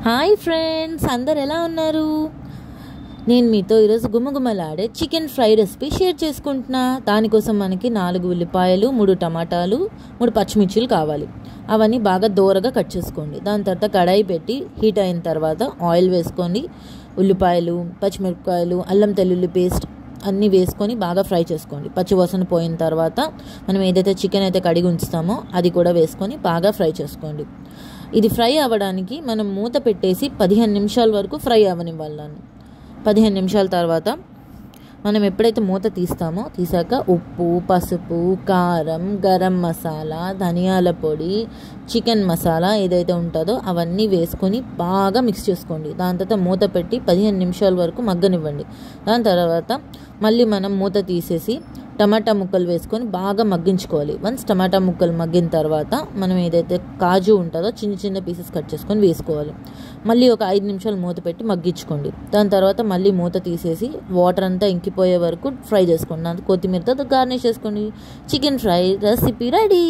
Hi friends, అందరు ఎలా ఉన్నారు? నేను మీతో ఈరోజు గుమగుమలాడే చికెన్ ఫ్రై రెసిపీ షేర్ చేసుకుంటున్నా. దానికోసం మనకి 4 ఉల్లిపాయలు, 3 టమాటాలు, 3 పచ్చిమిర్చిలు కావాలి. అవన్నీ బాగా దోరగా కట్ చేసుకోండి. దాని తర్వాత కడాయి పెట్టి హీట్ అయిన తర్వాత ఆయిల్ వేసుకొని ఉల్లిపాయలు, పచ్చిమిరపకాయలు, అల్లం తెల్లుల్లి పేస్ట్ అన్నీ వేసుకొని బాగా ఫ్రై చేసుకోండి. పచ్చివాసన పోయిన తర్వాత మనం ఏదైతే చికెన్ అయితే కడిగి ఉంచుతామో అది కూడా వేసుకొని బాగా ఫ్రై చేసుకోండి. ఇది ఫ్రై అవ్వడానికి మనం మూత పెట్టేసి 15 నిమిషాల వరకు ఫ్రై అవ్వనివ్వాలి. 15 నిమిషాల తర్వాత మనం ఎప్పుడైతే మూత తీసాక ఉప్పు, పసుపు, కారం, గరం మసాలా, ధనియాల పొడి, చికెన్ మసాలా ఏదైతే ఉంటుందో అవన్నీ వేసుకొని బాగా మిక్స్ చేసుకోండి. దాని తర్వాత మూత పెట్టి 15 నిమిషాల వరకు మగ్గనివ్వండి. దాని తర్వాత మళ్ళీ మనం మూత తీసేసి టమాటా ముక్కలు వేసుకొని బాగా మగ్గించుకోవాలి. వన్స్ టమాటా ముక్కలు మగ్గిన తర్వాత మనం ఏదైతే కాజు ఉంటుందో చిన్న చిన్న పీసెస్ కట్ చేసుకొని వేసుకోవాలి. మళ్ళీ ఒక 5 నిమిషాలు మూత పెట్టి మగ్గించుకోండి. దాని తర్వాత మళ్ళీ మూత తీసేసి వాటర్ అంతా ఇంకిపోయే వరకు ఫ్రై చేసుకోండి. దాంతో కొత్తిమీరతో గార్నిష్ చేసుకోండి. Chicken fry recipe ready.